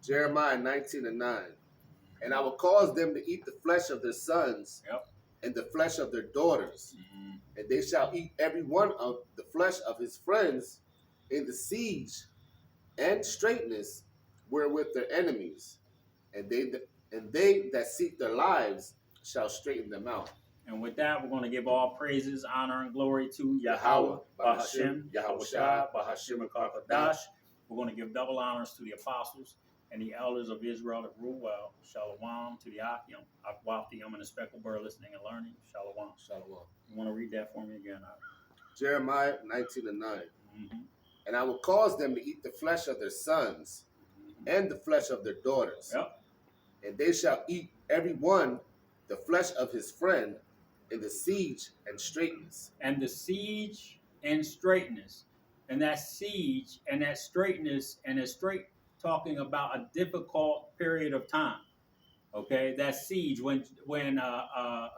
Jeremiah 19:9. And I will cause them to eat the flesh of their sons and the flesh of their daughters, and they shall eat every one of the flesh of his friends in the siege and straitness wherewith their enemies, and they that seek their lives shall straighten them out. And with that, we're going to give all praises, honor, and glory to Yahawah, YAHAWAH I, YAHAWAH I, Bahashim Kakadash. We're going to give double honors to the apostles and the elders of Israel that rule well. Shalom to the Akim, Akwafim, and the speckled bird listening and learning. Shalom. Shalom. You want to read that for me again? Jeremiah 19:9. And I will cause them to eat the flesh of their sons and the flesh of their daughters. And they shall eat every one the flesh of his friend in the siege and straitness. And the siege and straightness. And that siege and that straightness and that straight talking about a difficult period of time. Okay, that siege when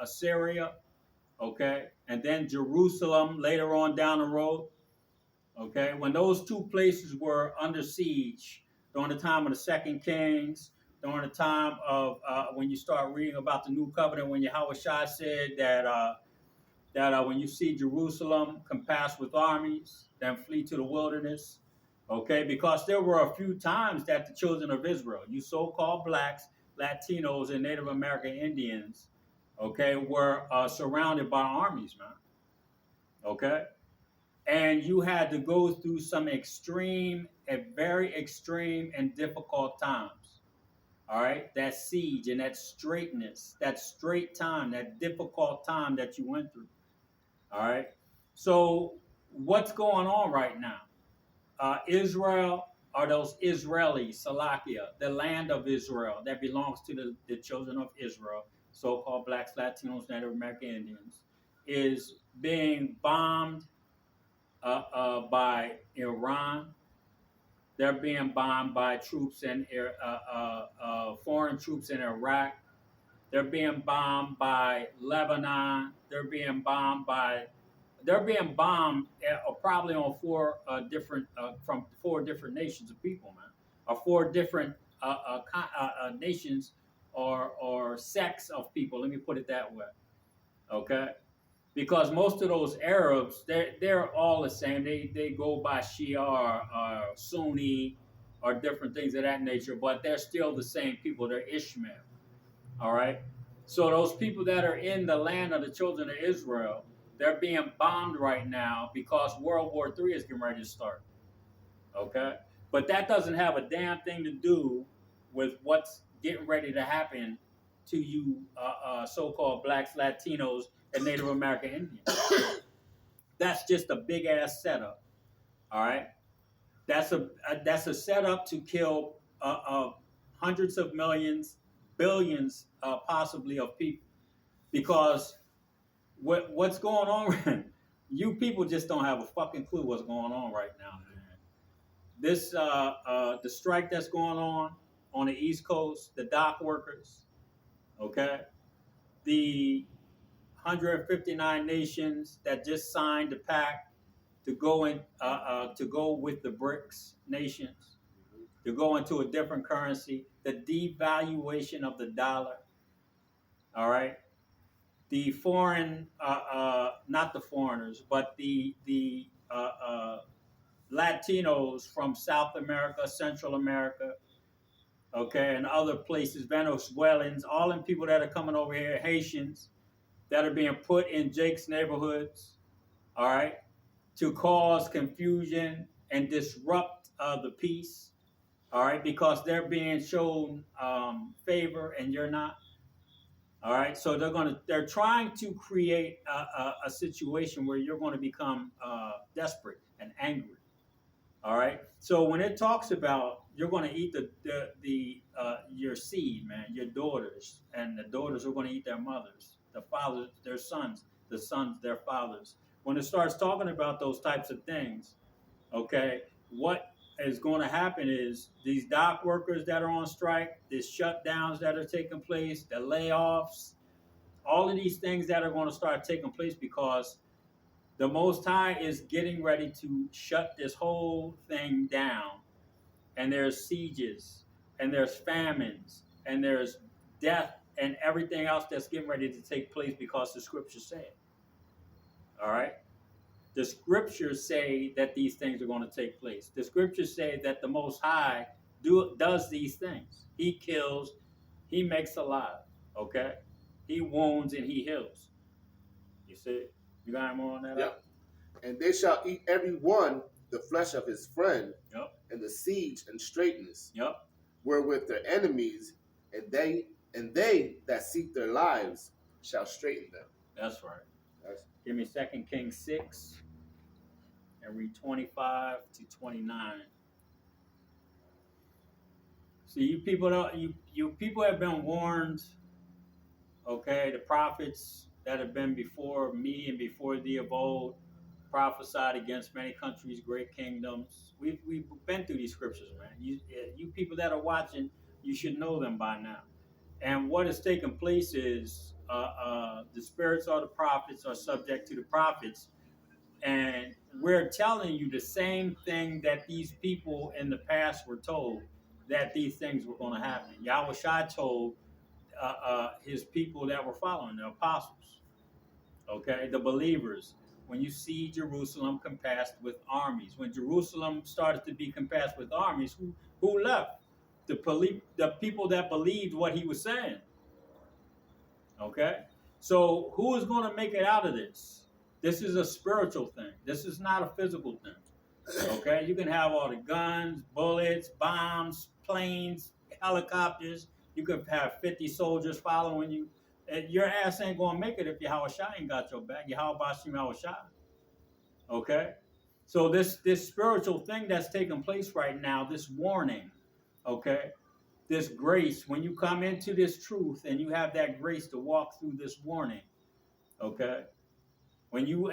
Assyria, okay, and then Jerusalem later on down the road. Okay, when those two places were under siege during the time of the Second Kings, during the time of when you start reading about the New Covenant, when YAHAWAH said that when you see Jerusalem compassed with armies, then flee to the wilderness. Okay, because there were a few times that the children of Israel, you so-called blacks, Latinos, and Native American Indians, okay, were surrounded by armies, man. Okay, and you had to go through some very extreme and difficult times. All right, that siege and that straightness, that straight time, that difficult time that you went through. All right, so what's going on right now? Israel are those Israelis, Salakia, the land of Israel that belongs to the children of Israel, so-called blacks, Latinos, Native American Indians, is being bombed by Iran. They're being bombed by troops in foreign troops in Iraq. They're being bombed by Lebanon. They're being bombed probably on from four different nations of people, man, or four different nations or sects of people. Let me put it that way, okay? Because most of those Arabs, they're all the same. They go by Shia or Sunni or different things of that nature, but they're still the same people. They're Ishmael, all right? So those people that are in the land of the children of Israel, they're being bombed right now because World War III is getting ready to start, okay? But that doesn't have a damn thing to do with what's getting ready to happen to you so-called blacks, Latinos, and Native American Indians. That's just a big-ass setup, all right? That's a setup to kill hundreds of millions, billions possibly of people. Because what's going on, you people just don't have a fucking clue what's going on right now, man. This, the strike that's going on the East Coast, the dock workers, okay? The 159 nations that just signed the pact to go with the BRICS nations, to go into a different currency, the devaluation of the dollar, all right? The foreign, not the foreigners, but the Latinos from South America, Central America, okay, and other places, Venezuelans, all them people that are coming over here, Haitians, that are being put in Jake's neighborhoods, all right, to cause confusion and disrupt the peace, all right, because they're being shown favor and you're not. All right, so they're trying to create a situation where you're going to become desperate and angry. All right, so when it talks about you're going to eat your seed, man, your daughters, and the daughters are going to eat their mothers, the fathers their sons, the sons their fathers. When it starts talking about those types of things, okay, what is going to happen is these dock workers that are on strike, these shutdowns that are taking place, the layoffs, all of these things that are going to start taking place because the Most High is getting ready to shut this whole thing down. And there's sieges and there's famines, and there's death, and everything else that's getting ready to take place because the scriptures say it. All right? The scriptures say that these things are going to take place. The scriptures say that the Most High does these things. He kills, he makes alive, okay? He wounds and he heals. You see? You got more on that? Yep. And they shall eat every one the flesh of his friend, Yep. and the siege and straightness, Yep. wherewith their enemies, and they that seek their lives shall straighten them. That's right. Give me 2 Kings 6 and read 25 to 29. See, you people don't, you people have been warned, okay? The prophets that have been before me and before thee of old prophesied against many countries, great kingdoms. We've been through these scriptures, man. You people that are watching, you should know them by now. And what has taken place is the spirits of the prophets are subject to the prophets. And we're telling you the same thing that these people in the past were told, that these things were going to happen. YAHAWAH I told his people that were following, the apostles, okay, the believers, when you see Jerusalem compassed with armies, when Jerusalem started to be compassed with armies, who left? The people that believed what he was saying. Okay? So who is going to make it out of this? This is a spiritual thing. This is not a physical thing. Okay? You can have all the guns, bullets, bombs, planes, helicopters. You could have 50 soldiers following you. And your ass ain't going to make it if YAHAWAH ain't got your back. YAHAWAH. Okay? So this spiritual thing that's taking place right now, this warning, okay? This grace, when you come into this truth and you have that grace to walk through this warning, okay? When you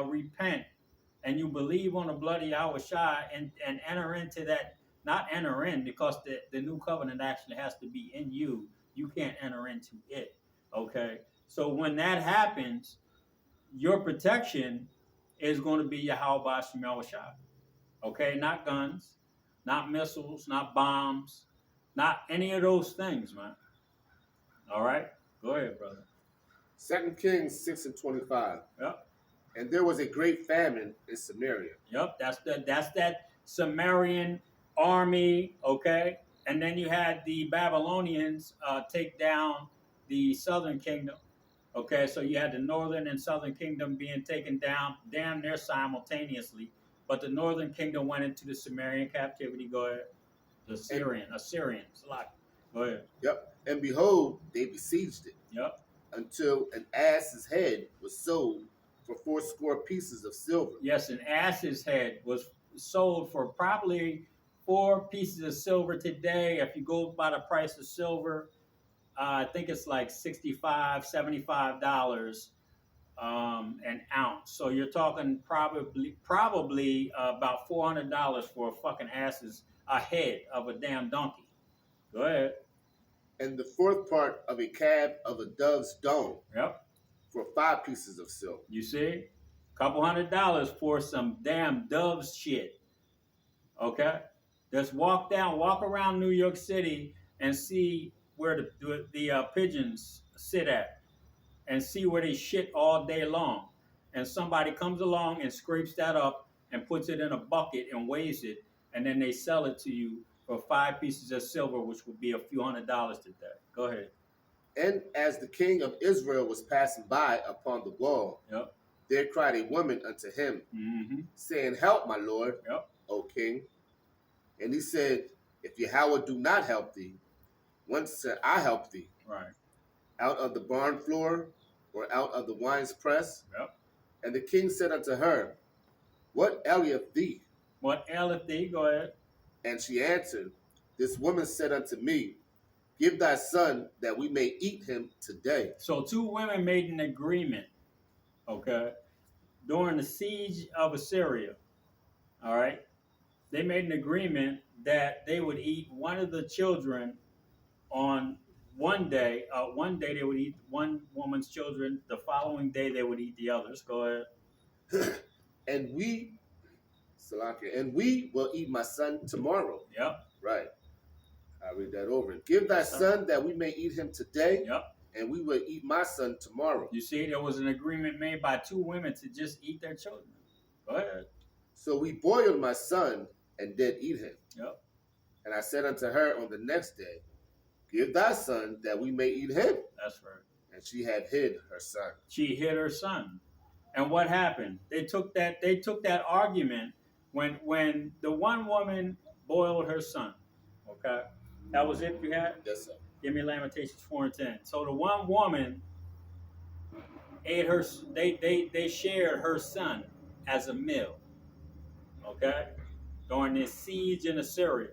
repent and you believe on the blood of YAHAWAH and enter into that, not enter in, because the new covenant actually has to be in you. You can't enter into it, okay? So when that happens, your protection is going to be YAHAWAH, okay? Not guns, not missiles, not bombs, not any of those things, man. All right? Go ahead, brother. 2 Kings 6 and 25. Yep. And there was a great famine in Samaria. Yep, that's that Sumerian army, okay? And then you had the Babylonians take down the southern kingdom. Okay, so you had the northern and southern kingdom being taken down damn near simultaneously. But the northern kingdom went into the Sumerian captivity. Go ahead. The Assyrians. Go ahead. Yep. And behold, they besieged it. Yep. Until an ass's head was sold for 80 pieces of silver. Yes, an ass's head was sold for probably 4 pieces of silver today. If you go by the price of silver, I think it's like $65, $75 an ounce. So you're talking probably about $400 for a fucking a head of a damn donkey. Go ahead. And the 4th part of a cab of a dove's dung. Yep. For 5 pieces of silver. You see? $200 for some damn dove's shit. Okay? Just walk around New York City and see where the pigeons sit at, and see where they shit all day long. And somebody comes along and scrapes that up and puts it in a bucket and weighs it, and then they sell it to you for 5 pieces of silver, which would be a few $100s today. Go ahead. And as the king of Israel was passing by upon the wall, yep, there cried a woman unto him, saying, Help, my lord, yep, O king. And he said, If Yahweh do not help thee, whence shall I help thee? Right. Out of the barn floor, or out of the wine's press? Yep. And the king said unto her, What aileth thee? What aileth thee? Go ahead. And she answered, This woman said unto me, Give thy son that we may eat him today. So 2 women made an agreement, okay, during the siege of Assyria. All right. They made an agreement that they would eat one of the children on one day. One day they would eat one woman's children. The following day they would eat the others. Go ahead. And we will eat my son tomorrow. Yep. Right. I read that over. Give thy son that we may eat him today, and we will eat my son tomorrow. You see, there was an agreement made by two women to just eat their children. Go ahead. So we boiled my son and did eat him. Yep. And I said unto her on the next day, give thy son that we may eat him. That's right. And she had hid her son. She hid her son. And what happened? They took that argument when the one woman boiled her son. Okay? That was it you had? Yes, sir. Give me Lamentations 4:10. So the one woman ate her, they shared her son as a meal. Okay? During this siege in Assyria.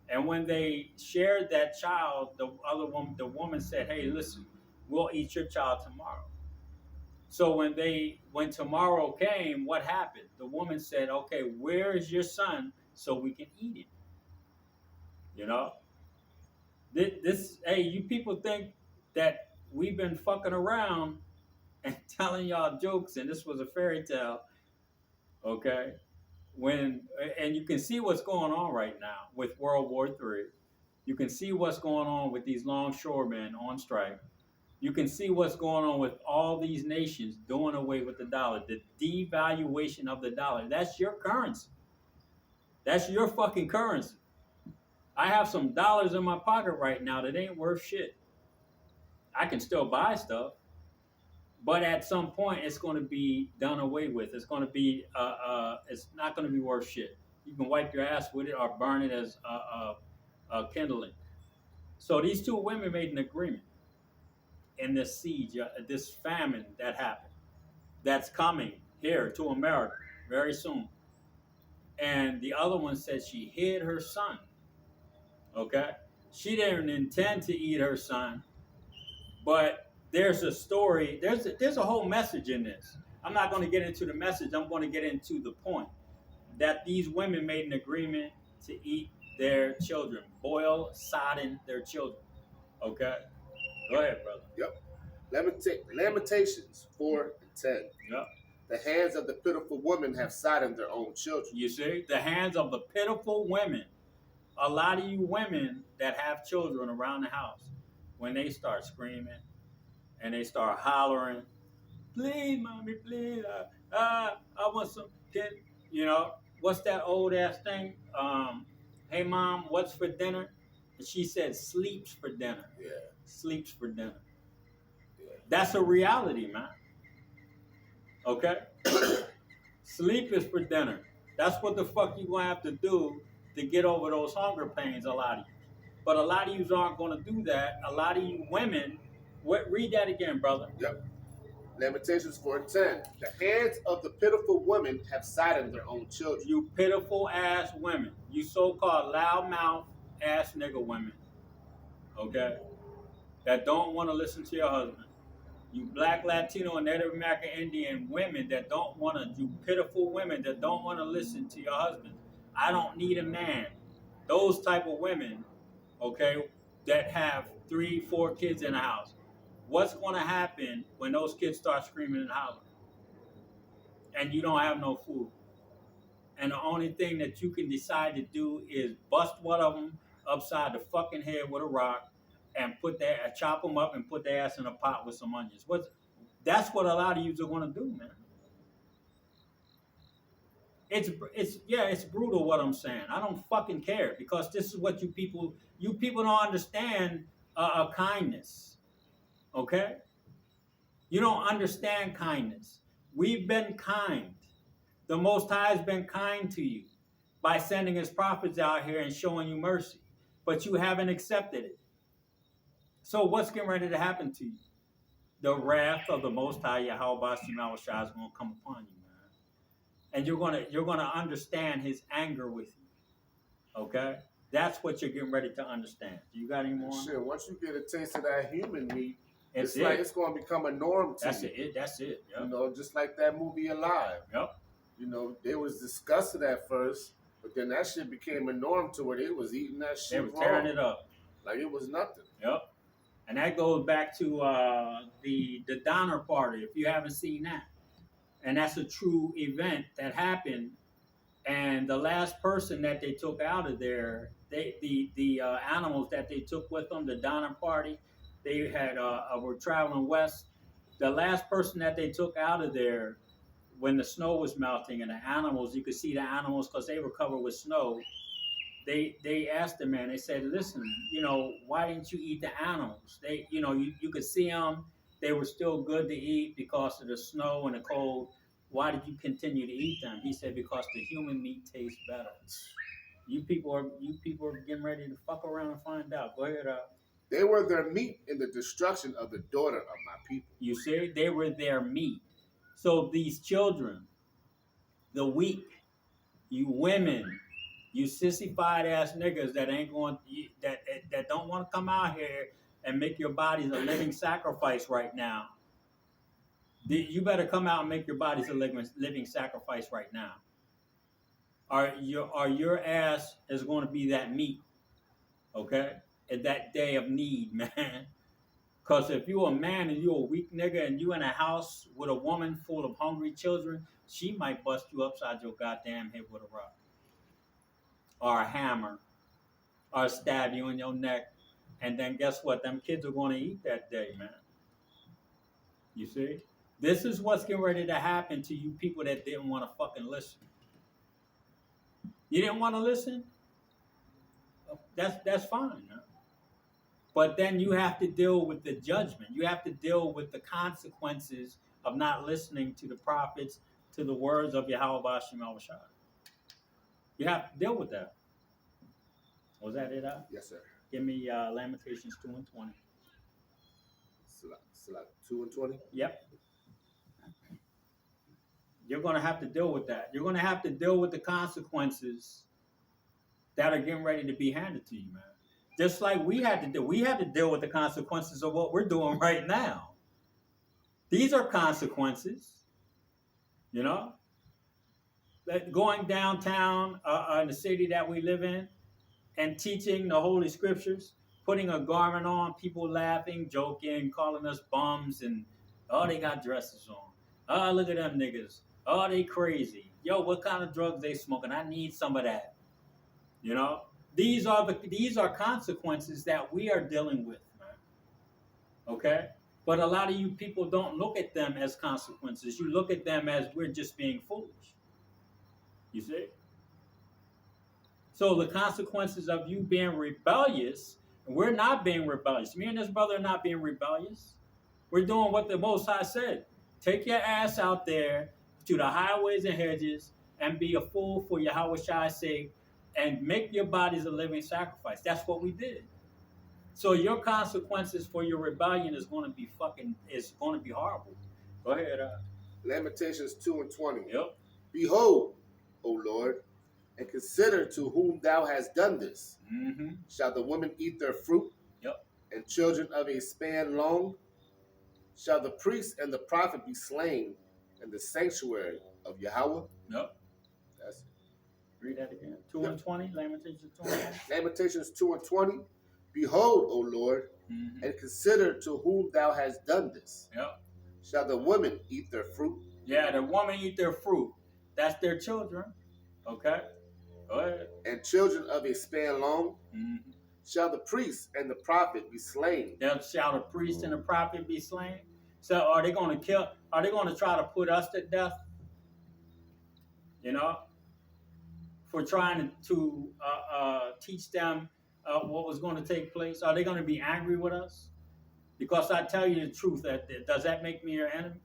And when they shared that child, the woman said, hey, listen, we'll eat your child tomorrow. So when tomorrow came, what happened? The woman said, okay, where is your son so we can eat him? You know? Hey, you people think that we've been fucking around and telling y'all jokes and this was a fairy tale, okay? And you can see what's going on right now with World War III. You can see what's going on with these longshoremen on strike. You can see what's going on with all these nations doing away with the dollar, the devaluation of the dollar. That's your currency. That's your fucking currency. I have some dollars in my pocket right now that ain't worth shit. I can still buy stuff, but at some point it's going to be done away with. It's going to be, it's not going to be worth shit. You can wipe your ass with it or burn it as kindling. So these two women made an agreement in this siege, this famine that happened, that's coming here to America very soon. And the other one said she hid her son. Okay? She didn't intend to eat her son, but there's a story, there's a whole message in this. I'm not going to get into the message, I'm going to get into the point that these women made an agreement to eat their children, boil, sodden their children. Okay? Go ahead, brother. Yep. Lamentations 4:10. Yep. The hands of the pitiful women have sodden their own children. You see? The hands of the pitiful women. A lot of you women that have children around the house, when they start screaming and they start hollering, please, mommy, please, I want some kid. You know, what's that old ass thing? Hey, mom, what's for dinner? And she said, sleeps for dinner. Yeah. Sleeps for dinner. Yeah. That's a reality, man. Okay? Sleep is for dinner. That's what the fuck you gonna have to do to get over those hunger pains, a lot of you. But a lot of you aren't gonna do that. A lot of you women, read that again, brother. Yep. Lamentations 4:10. The hands of the pitiful women have sodden their own children. You pitiful ass women. You so-called loudmouth ass nigga women. Okay? That don't want to listen to your husband. You black, Latino, and Native American Indian women that don't want to, you pitiful women that don't want to listen to your husband. I don't need a man. Those type of women, okay, that have 3, 4 kids in the house. What's going to happen when those kids start screaming and hollering? And you don't have no food. And the only thing that you can decide to do is bust one of them upside the fucking head with a rock and chop them up and put their ass in a pot with some onions. That's what a lot of you are going to do, man. It's brutal what I'm saying. I don't fucking care because this is what you people don't understand kindness. Okay? You don't understand kindness. We've been kind. The Most High has been kind to you by sending his prophets out here and showing you mercy. But you haven't accepted it. So what's getting ready to happen to you? The wrath of the Most High, YAHAWAH I, is going to come upon you, man. And you're gonna understand his anger with you. Okay? That's what you're getting ready to understand. You got any more? Sure. Once you get a taste of that human meat, it's like it's going to become a norm to you. That's it. Yep. You know, just like that movie Alive. Yep. You know, they was disgusted at first, but then that shit became a norm to where they was eating that shit. They were tearing it up like it was nothing. Yep. And that goes back to the Donner Party, if you haven't seen that. And that's a true event that happened. And the last person that they took out of there, the animals that they took with them, the Donner Party, they had were traveling west. The last person that they took out of there when the snow was melting and the animals, you could see the animals because they were covered with snow. They asked the man, they said, listen, why didn't you eat the animals? You could see them. They were still good to eat because of the snow and the cold. Why did you continue to eat them? He said, because the human meat tastes better. You people are getting ready to fuck around and find out. Go ahead. They were their meat in the destruction of the daughter of my people. You see, they were their meat. So these children, the weak, you women, you sissified ass niggas that ain't going that don't want to come out here and make your bodies a living sacrifice right now. You better come out and make your bodies a living sacrifice right now. Or your ass is going to be that meat, okay? At that day of need, man. Because if you're a man and you're a weak nigga and you in a house with a woman full of hungry children, she might bust you upside your goddamn head with a rock. Or a hammer. Or stab you in your neck. And then guess what? Them kids are going to eat that day, man. You see? This is what's getting ready to happen to you people that didn't want to fucking listen. You didn't want to listen? That's fine, man. But then you have to deal with the judgment. You have to deal with the consequences of not listening to the prophets, to the words of YAHAWAH I. You have to deal with that. Was that it? Yes, sir. Give me Lamentations 2 and 20. Salah 2 and 20? Yep. You're going to have to deal with that. You're going to have to deal with the consequences that are getting ready to be handed to you, man. Just like we had to do. We had to deal with the consequences of what we're doing right now. These are consequences, That going downtown in the city that we live in and teaching the Holy Scriptures, putting a garment on, people laughing, joking, calling us bums, and, oh, they got dresses on. Oh, look at them niggas. Oh, they crazy. Yo, what kind of drugs they smoking? I need some of that. These are consequences that we are dealing with, man. Okay? But a lot of you people don't look at them as consequences. You look at them as we're just being foolish. You see? So the consequences of you being rebellious, and we're not being rebellious. Me and this brother are not being rebellious. We're doing what the Most High said. Take your ass out there to the highways and hedges and be a fool for YAHAWAH I's sake and make your bodies a living sacrifice. That's what we did. So your consequences for your rebellion is going to be horrible. Go ahead. Lamentations 2 and 20. Yep. Behold, O Lord, and consider to whom thou hast done this. Mm-hmm. Shall the woman eat their fruit? Yep. And children of a span long? Shall the priest and the prophet be slain in the sanctuary of Yahweh? Yep. That's it. Read that again. 2 and 20. Lamentations 2 and 20. Lamentations 2 and 20. Behold, O Lord, and consider to whom thou hast done this. Yep. Shall the woman eat their fruit? Yeah, the woman eat their fruit. That's their children. Okay. Go ahead. And children of a span long? Mm-hmm. Shall the priest and the prophet be slain? Shall the priest and the prophet be slain? So are they going to kill? Are they going to try to put us to death? For trying to teach them what was going to take place? Are they going to be angry with us? Because I tell you the truth, does that make me your enemy?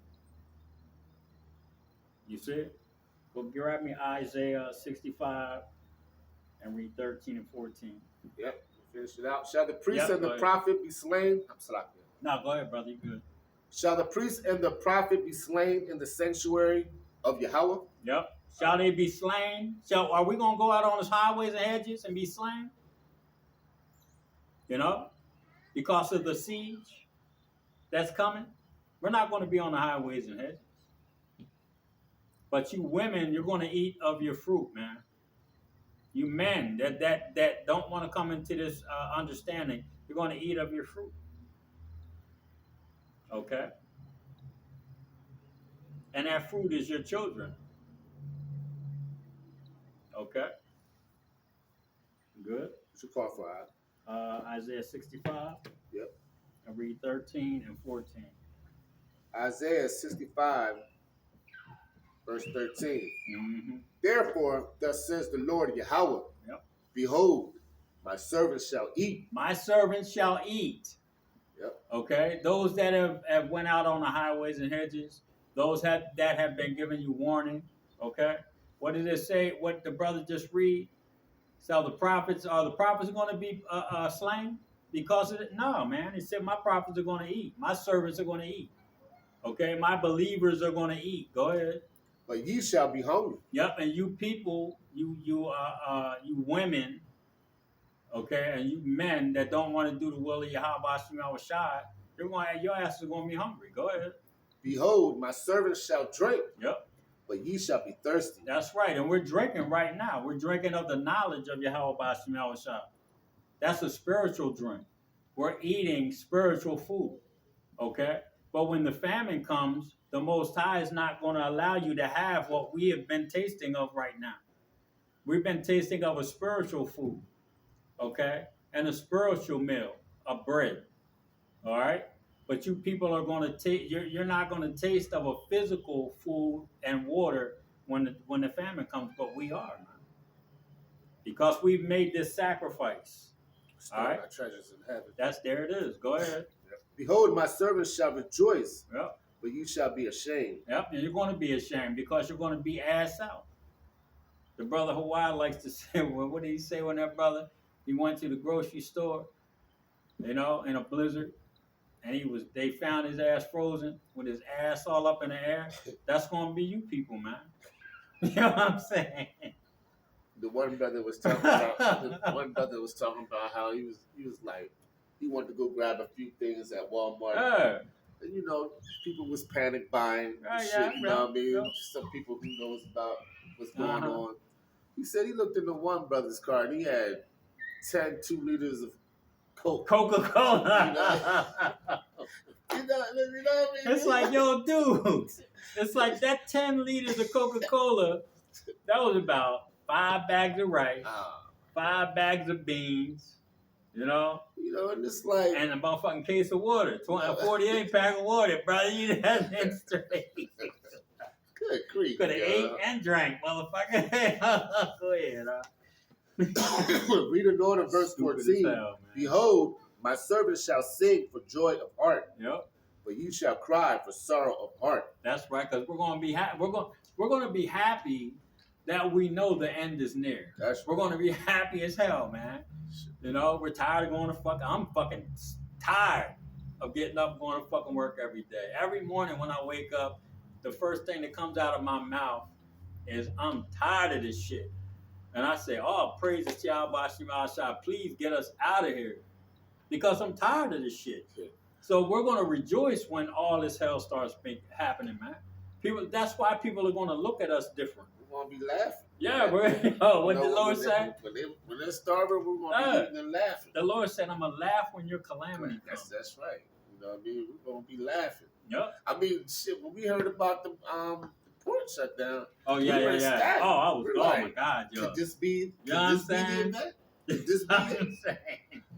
You see it? Well, grab me Isaiah 65 and read 13 and 14. Yep. Finish it out. Shall the priest and the prophet be slain? I'm sorry. No, go ahead, brother. You're good. Shall the priest and the prophet be slain in the sanctuary of Yahweh? Yep. Shall they be slain? Are we going to go out on the highways and hedges and be slain? Because of the siege that's coming? We're not going to be on the highways and hedges. But you women, you're going to eat of your fruit, man. You men that don't want to come into this understanding, you're going to eat of your fruit. Okay? And that fruit is your children. Okay? Good. What you call for? Isaiah 65. Yep. I read 13 and 14. Isaiah 65, verse 13. Mm-hmm. Therefore, thus says the Lord Yahawah, Yep. behold, my servants shall eat. My servants shall eat. Yep. Okay? Those that have went out on the highways and hedges, those that have been giving you warning. Okay? What did it say? What the brother just read? So the prophets going to be slain because of it? No, man. He said my prophets are going to eat. My servants are going to eat. Okay? My believers are going to eat. Go ahead. But ye shall be hungry. Yep, and you people, you women, okay, and you men that don't want to do the will of YAHAWAH I, your asses are going to be hungry. Go ahead. Behold, my servants shall drink. Yep. But ye shall be thirsty. That's right, and we're drinking right now. We're drinking of the knowledge of YAHAWAH. That's a spiritual drink. We're eating spiritual food, okay? But when the famine comes, the Most High is not going to allow you to have what we have been tasting of right now. We've been tasting of a spiritual food, okay? And a spiritual meal, a bread, all right? But you people are going to taste, you're not going to taste of a physical food and water when the famine comes, but we are, man. Because we've made this sacrifice. All right. Our treasures in heaven. There it is. Go ahead. Yep. Behold, my servants shall rejoice. Yep. But you shall be ashamed. Yep, and you're going to be ashamed because you're going to be ass out. The brother Hawaii likes to say, well, what did he say when that brother, he went to the grocery store, in a blizzard, and they found his ass frozen with his ass all up in the air? That's going to be you people, man. You know what I'm saying? The one brother was talking about how he was like, he wanted to go grab a few things at Walmart. Yeah. And people was panic buying shit, you know what I mean? Yeah. Some people who knows about what's going on. He said he looked in the one brother's car and he had 2 liters of Coke. Coca-Cola. You know what I mean? It's like, yo, dude. It's like that 10 liters of Coca-Cola, that was about 5 bags of rice, 5 bags of beans, and it's like, and a motherfucking case of water, 48 pack of water, brother. You had that straight. Good grief. Could have ate and drank, motherfucker. Go ahead. Read it on in verse 14. Hell, behold, my servants shall sing for joy of heart. Yep. But you shall cry for sorrow of heart. That's right, because we're going to be happy. We're going to be happy that we know the end is near. We're going to be happy as hell, man. We're tired of going to I'm fucking tired of getting up and going to fucking work every day. Every morning when I wake up, the first thing that comes out of my mouth is, I'm tired of this shit. And I say, oh, praise the YAHAWAH, please get us out of here. Because I'm tired of this shit. So we're going to rejoice when all this hell starts happening, man. That's why people are going to look at us different. We're going to be laughing. Yeah, what did the Lord say? When they're starving, we're going to be eating and laughing. The Lord said, I'm going to laugh when your calamity comes. That's right. You know what I mean? We're going to be laughing. Yep. I mean, shit, when we heard about the port shutdown. Oh, yeah. Ecstatic. Oh, I was, like, my God, yo. Could this be the event? Could this be it?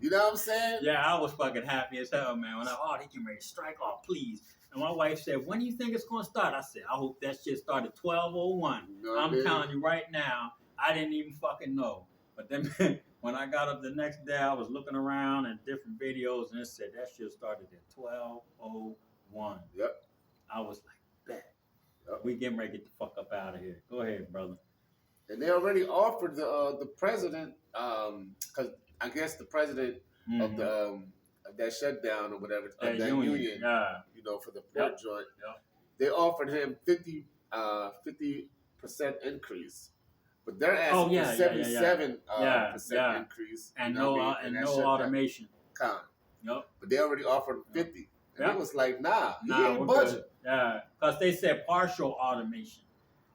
You know what I'm saying? Yeah, I was fucking happy as hell, man. When they get ready to strike off, please. And my wife said, when do you think it's going to start? I said, I hope that shit started 12:01. I'm telling you right now, I didn't even fucking know. But then when I got up the next day, I was looking around at different videos and it said that shit started at 12:01. Yep. I was like, bet. Yep. We getting ready to get the fuck up out of here. Go ahead, brother. And they already offered the president, because I guess the president of that shutdown or whatever, of that union, for the port joint, they offered him 50% increase, but they're asking for 77% increase, and no automation. But they already offered 50, and it was like, nah, he ain't budget. Yeah, because they said partial automation.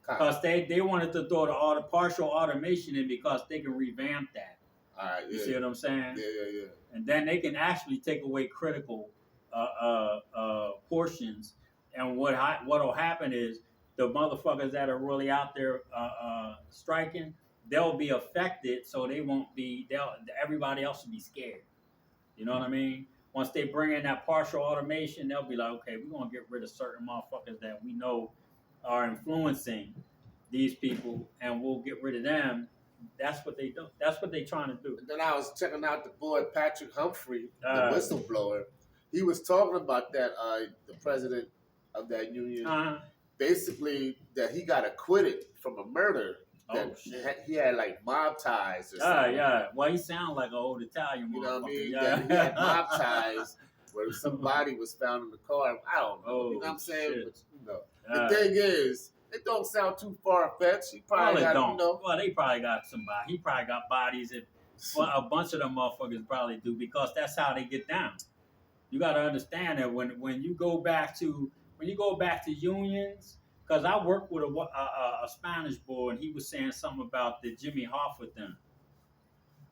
Because they wanted to throw the partial automation in because they can revamp that. All right, you see what I'm saying? Yeah. And then they can actually take away critical portions. And what'll happen is the motherfuckers that are really out there striking, they'll be affected, so they won't be. Everybody else will be scared. You know what I mean? Once they bring in that partial automation, they'll be like, okay, we're gonna get rid of certain motherfuckers that we know are influencing these people, and we'll get rid of them. That's what they do. That's what they're trying to do. And then I was checking out the boy Patrick Humphrey, the whistleblower. He was talking about that the president of that union, basically that he got acquitted from a murder. That he had like mob ties or something. Yeah. Well, he sounds like an old Italian. You know what I mean? Yeah. That he had mob ties where somebody was found in the car. I don't know. You know what I'm saying? But, you know, the thing is, it don't sound too far fetched. He probably don't. You know, well, they probably got somebody. He probably got bodies. Well, a bunch of them motherfuckers probably do, because that's how they get down. You got to understand that when you go back to unions. Because I worked with a Spanish boy, and he was saying something about the Jimmy Hoffa thing.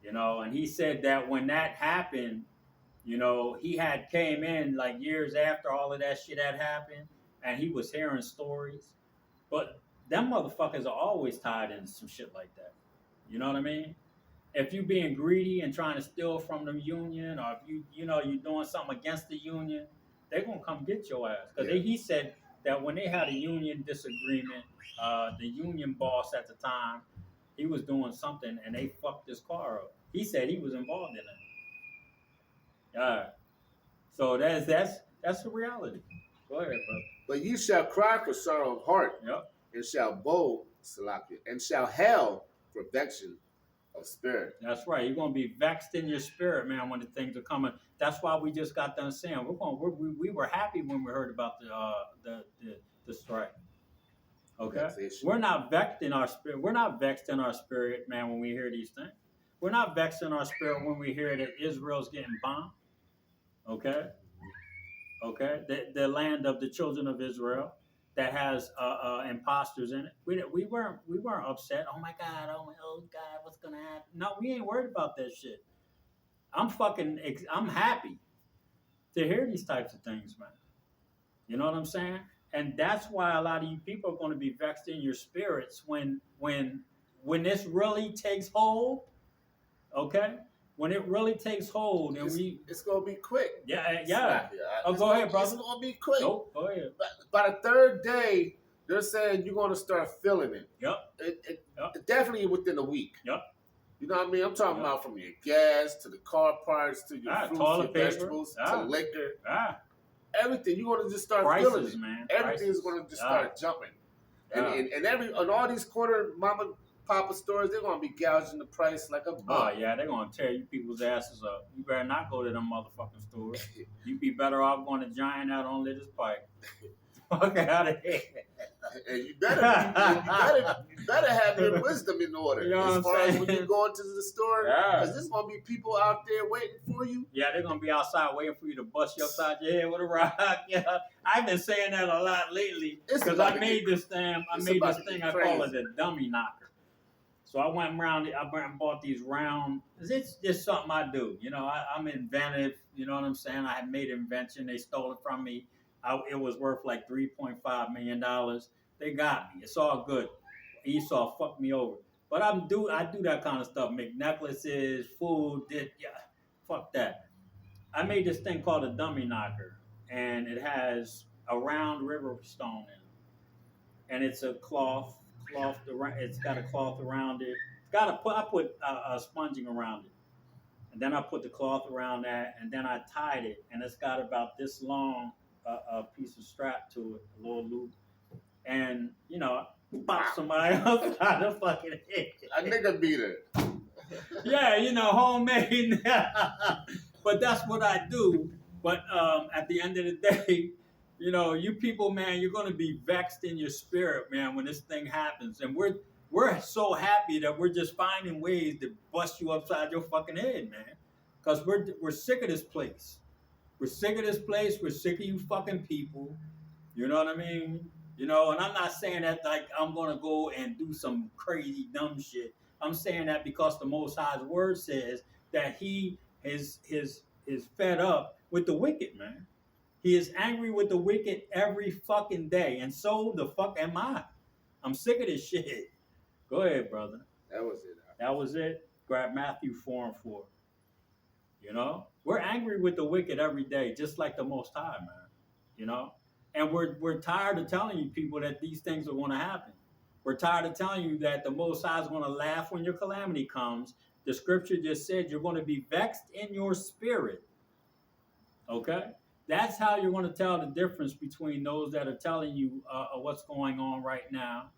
You know, and he said that when that happened, you know, he had came in like years after all of that shit had happened, and he was hearing stories. But them motherfuckers are always tied into some shit like that. You know what I mean? If you being greedy and trying to steal from the union, or if you're doing something against the union, they're gonna come get your ass. Because he said that when they had a union disagreement, the union boss at the time, he was doing something and they fucked his car up. He said he was involved in it. So that's the reality. Go ahead, bro. But you shall cry for sorrow of heart, and shall bow, and shall hail for vection of spirit. That's right. You're gonna be vexed in your spirit, man, when the things are coming. That's why we just got done saying we were happy when we heard about the strike. Okay, we're not vexed in our spirit. We're not vexed in our spirit, man, when we hear these things. We're not vexed in our spirit when we hear that Israel's getting bombed. Okay, the land of the children of Israel that has imposters in it. We weren't upset. Oh my God, what's gonna happen? No, we ain't worried about that shit. I'm happy to hear these types of things, man. You know what I'm saying? And that's why a lot of you people are going to be vexed in your spirits when this really takes hold. Okay, when it really takes hold, and it's gonna be quick. Yeah. Go ahead, brother. It's gonna be quick. Go ahead. By the third day, they're saying you're gonna start feeling it. Yep. Definitely within a week. Yep. You know what I mean? I'm talking about from your gas to the car parts to your fruits, your vegetables, to liquor. Everything. You're gonna just start feeling it, man. Everything's gonna just start jumping. And all these quarter mama Papa stores, they're gonna be gouging the price like a bug. Oh yeah, they're gonna tear you people's asses up. You better not go to them motherfucking stores. You'd be better off going to Giant out on Litter's Pike. Fuck out of here. And you better have your wisdom in order. You know as far as when you go into the store, because there's gonna be people out there waiting for you. Yeah, they're gonna be outside waiting for you to bust you upside your head with a rock. Yeah, I've been saying that a lot lately because I made this thing. I call it a dummy knocker. So I went around. I bought these round. It's just something I do. You know, I'm inventive. You know what I'm saying? I had made an invention. They stole it from me. It was worth like $3.5 million. They got me. It's all good. Esau fucked me over. But I do that kind of stuff. Make necklaces, food. Fuck that. I made this thing called a dummy knocker, and it has a round river stone in it, and it's a cloth. It's got a cloth around it. I put a sponging around it, and then I put the cloth around that, and then I tied it, and it's got about this long a piece of strap to it, a little loop, and pop somebody outside the fucking head. A nigga beater. Yeah, homemade. But that's what I do. But at the end of the day, you people, man, you're gonna be vexed in your spirit, man, when this thing happens. And we're so happy that we're just finding ways to bust you upside your fucking head, man. Because we're sick of this place. We're sick of this place. We're sick of you fucking people. You know what I mean? And I'm not saying that like I'm gonna go and do some crazy dumb shit. I'm saying that because the Most High's word says that He is fed up with the wicked, man. He is angry with the wicked every fucking day, and so the fuck am I. I'm sick of this shit. Go ahead, brother. That was it. That was it. Grab Matthew 4:4. You know, we're angry with the wicked every day, just like the Most High, man. You know, and we're tired of telling you people that these things are going to happen. We're tired of telling you that the Most High is going to laugh when your calamity comes. The scripture just said you're going to be vexed in your spirit. Okay, that's how you're going to tell the difference between those that are telling you what's going on right now.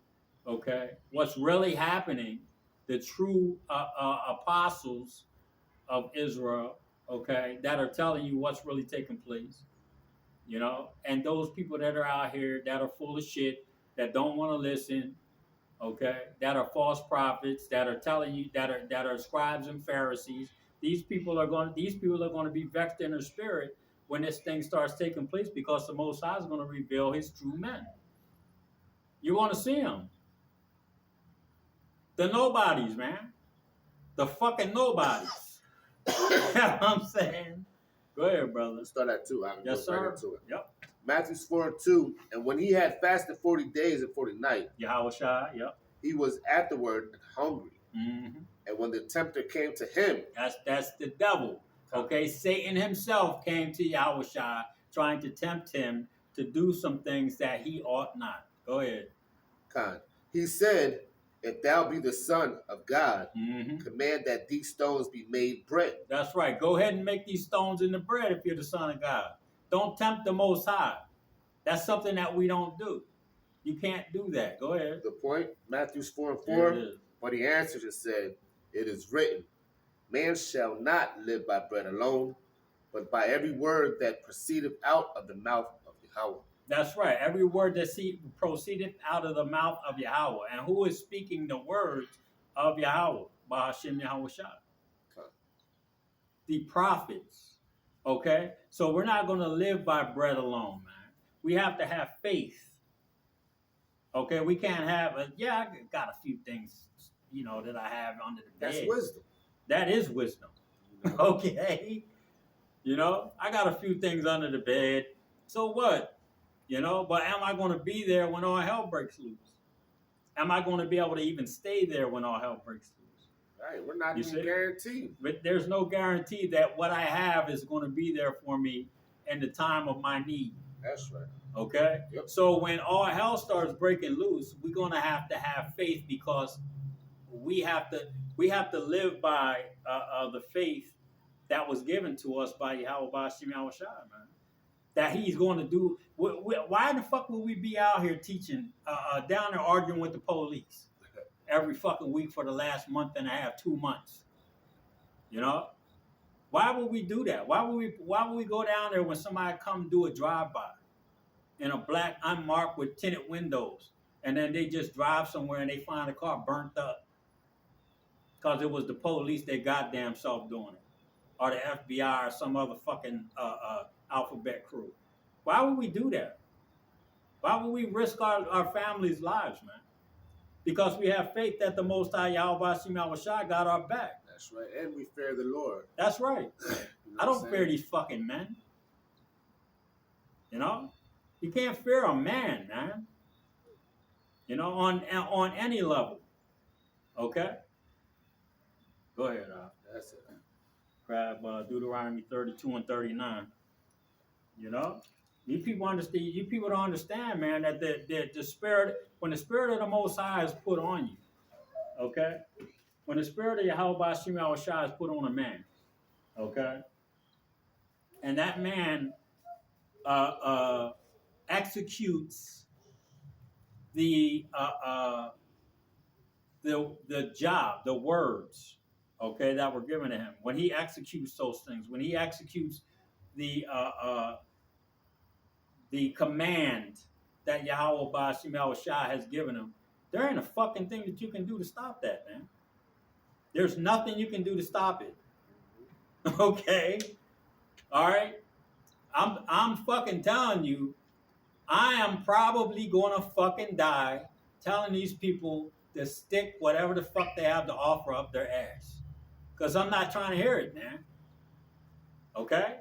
Okay, what's really happening? The true apostles of Israel, okay, that are telling you what's really taking place, you know, and those people that are out here that are full of shit, that don't want to listen, okay, that are false prophets, that are telling you that are scribes and Pharisees. These people are going to be vexed in their spirit when this thing starts taking place, because the Most High is going to reveal His true men. You want to see them? The nobodies, man. The fucking nobodies. You know what I'm saying? Go ahead, brother. Let's start at 2. I can Yes, go sir. right into it. Yep. Matthew 4:2. And when he had fasted 40 days and 40 nights, YAHAWAH I, yep. he was afterward hungry. Mm-hmm. And when the tempter came to him, that's the devil. Okay, Satan himself came to YAHAWAH trying to tempt him to do some things that he ought not. Go ahead. He said, if thou be the Son of God, Mm-hmm. command that these stones be made bread. That's right. Go ahead and make these stones into bread if you're the Son of God. Don't tempt the Most High. That's something that we don't do. You can't do that. Go ahead. The point, Matthew 4:4. There it is. But he answered and said, it is written, man shall not live by bread alone, but by every word that proceedeth out of the mouth of Yahawah. That's right. Every word that proceedeth out of the mouth of Yahawah. And who is speaking the words of Yahawah? Bahashem YAHAWAH. The prophets. Okay? So we're not going to live by bread alone, man. We have to have faith. Okay? We can't have, I got a few things, you know, that I have under the bed. That's wisdom. That is wisdom. Okay? You know, I got a few things under the bed. So what? You know, but am I going to be there when all hell breaks loose? Am I going to be able to even stay there when all hell breaks loose? Right, we're not even guaranteed. But there's no guarantee that what I have is going to be there for me in the time of my need. That's right. Okay? Yep. So when all hell starts breaking loose, we're going to have faith, because we have to live by the faith that was given to us by Yahawah Bashim Yahushua, man. That He's going to do. Why the fuck would we be out here teaching, down there arguing with the police every fucking week for the last month and a half, 2 months? You know, why would we do that? Why would we go down there when somebody come do a drive-by in a black unmarked with tinted windows, and then they just drive somewhere and they find a car burnt up because it was the police their goddamn self doing it, or the FBI or some other fucking alphabet crew? Why would we do that? Why would we risk our families' lives, man? Because we have faith that the Most High Yahawah Bashim Yahushua got our back. That's right. And we fear the Lord. That's right. You know I don't fear these fucking men. You know? You can't fear a man, man. You know, on any level. Okay? Go ahead, That's it. grab Deuteronomy 32 and 39. You know? You people understand. You people don't understand, man, that the spirit, when the spirit of the Most High is put on you, okay, when the spirit of Yahawah Bashim Yahushua is put on a man, okay, and that man executes the job, the words, okay, that were given to him. When he executes those things, when he executes the command that Yahawah Bashim Yahushua has given him, there ain't a fucking thing that you can do to stop that, man. There's nothing you can do to stop it. Okay? All right? I'm fucking telling you, I am probably gonna fucking die telling these people to stick whatever the fuck they have to offer up their ass. Because I'm not trying to hear it, man. Okay?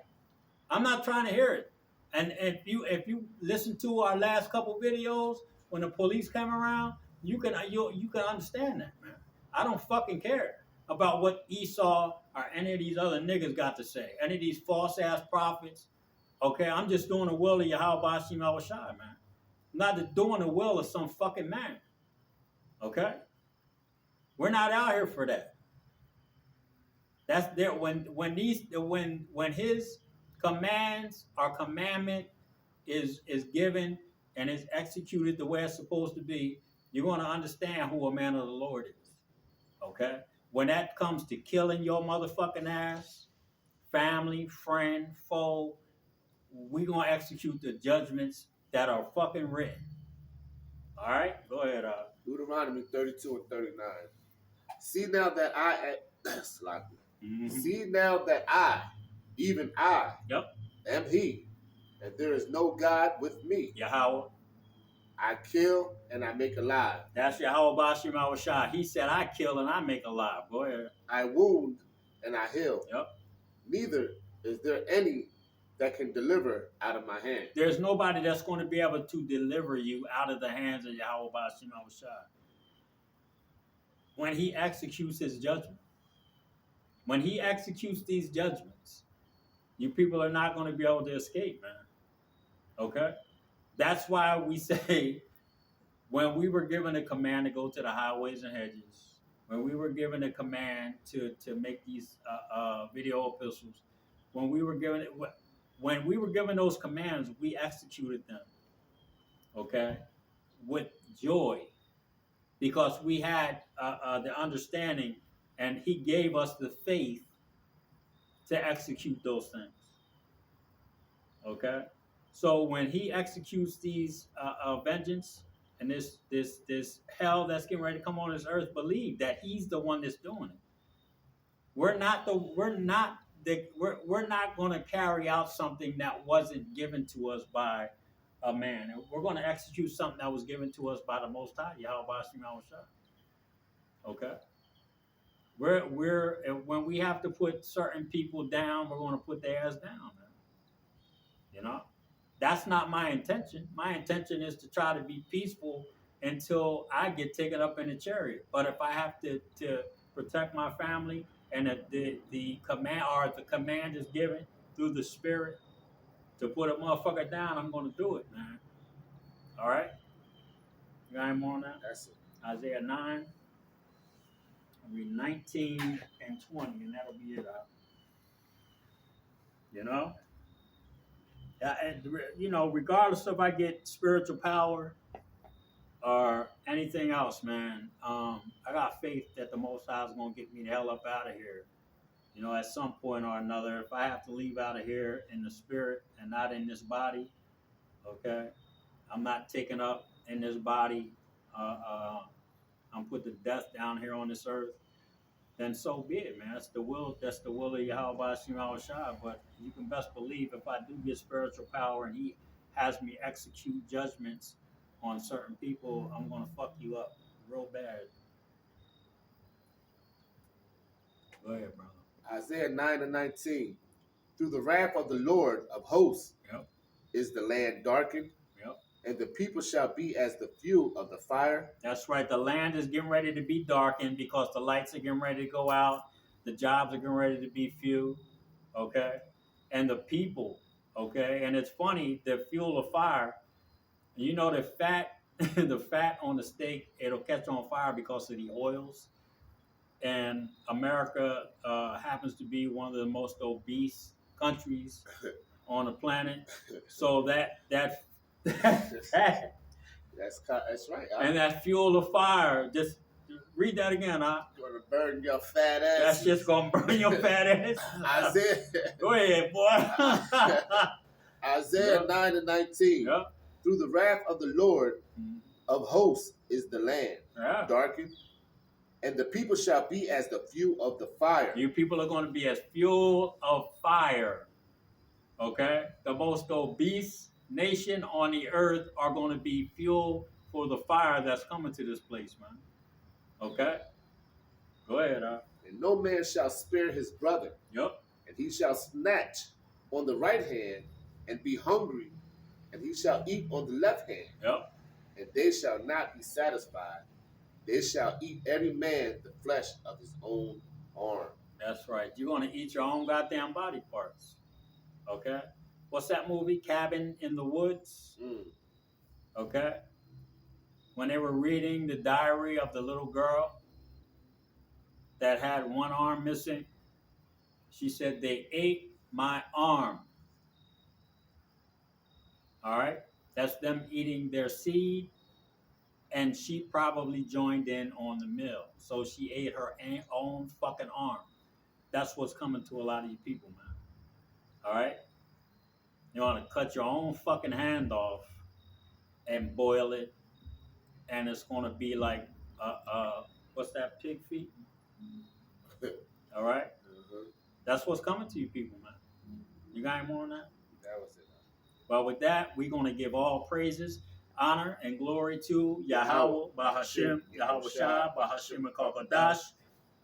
I'm not trying to hear it. And if you listen to our last couple videos when the police came around, you can understand that, man. I don't fucking care about what Esau or any of these other niggas got to say. Any of these false ass prophets. Okay, I'm just doing the will of YAHAWAH I, man. I'm not doing the will of some fucking man. Okay? We're not out here for that. That's there when his commands or commandment is given and is executed the way it's supposed to be, you're going to understand who a man of the Lord is. Okay? When that comes to killing your motherfucking ass, family, friend, foe, we're going to execute the judgments that are fucking written. All right? Go ahead. Deuteronomy 32 and 39. See now that I see now that I, even I, am he, and there is no God with me. YAHAWAH. I kill and I make alive. That's YAHAWAH. He said, I kill and I make alive. Go ahead. I wound and I heal. Yep. Neither is there any that can deliver out of my hand. There's nobody that's going to be able to deliver you out of the hands of YAHAWAH. When he executes his judgment. When he executes these judgments, you people are not going to be able to escape, man. Okay? That's why we say, when we were given a command to go to the highways and hedges, when we were given a command to make these video epistles, when we were given those commands, we executed them, okay, with joy, because we had the understanding, and he gave us the faith to execute those things, okay? So when he executes these vengeance and this hell that's getting ready to come on this earth, believe that he's the one that's doing it. We're not going to carry out something that wasn't given to us by a man. We're going to execute something that was given to us by the Most High, YAHAWAH. Okay. When we have to put certain people down, we're going to put their ass down, man. You know, that's not my intention. My intention is to try to be peaceful until I get taken up in a chariot. But if I have to protect my family, and the command is given through the Spirit to put a motherfucker down, I'm going to do it, man. All right? You got any more on that? That's it. Isaiah 9. I'll read 19 and 20, and that'll be it. You know? You know, regardless if I get spiritual power or anything else, man, I got faith that the Most High is going to get me the hell up out of here. You know, at some point or another, if I have to leave out of here in the spirit and not in this body, okay, I'm not taken up in this body. I'm put to death down here on this earth. Then so be it, man. That's the will of YAHAWAH. But you can best believe if I do get spiritual power and he has me execute judgments on certain people, I'm going to fuck you up real bad. Go ahead, brother. Isaiah 9 and 19. Through the wrath of the Lord of hosts is the land darkened, and the people shall be as the fuel of the fire. That's right. The land is getting ready to be darkened because the lights are getting ready to go out. The jobs are getting ready to be few. Okay. And the people. Okay. And it's funny, the fuel of fire, you know, the fat on the steak, it'll catch on fire because of the oils. And America happens to be one of the most obese countries on the planet. So that's right. And that fuel of fire, just read that again, huh? Gonna burn your fat ass. That's just gonna burn your fat ass. Isaiah. Go ahead, boy. Isaiah 9 and 19. Through the wrath of the Lord of hosts is the land darkened, and the people shall be as the fuel of the fire. You people are going to be as fuel of fire. Okay? The most obese nation on the earth are going to be fuel for the fire that's coming to this place, man. Okay? Go ahead, And no man shall spare his brother. And he shall snatch on the right hand and be hungry, and he shall eat on the left hand. And they shall not be satisfied. they shall eat every man the flesh of his own arm. That's right. You're gonna eat your own goddamn body parts. Okay. What's that movie? Cabin in the Woods. Okay. When they were reading the diary of the little girl that had one arm missing, she said they ate my arm. All right. That's them eating their seed, and she probably joined in on the meal. So she ate her own fucking arm. That's what's coming to a lot of you people, man. All right. You want to cut your own fucking hand off and boil it, and it's gonna be like what's that, pig feet? All right. That's what's coming to you people, man. You got any more on that? That was it. Well, with that, we're gonna give all praises, honor, and glory to Yahawah, Bahashim, Yahweh Shai, Bahashim Kokodash.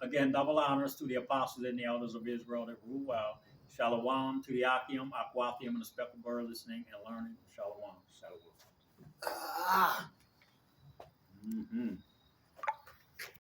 Again, double honors to the apostles and the elders of Israel that rule well. Shalom to the Akim, Akwathium, and the speckled bird listening and learning. Shalom. Shalom. Mm-hmm.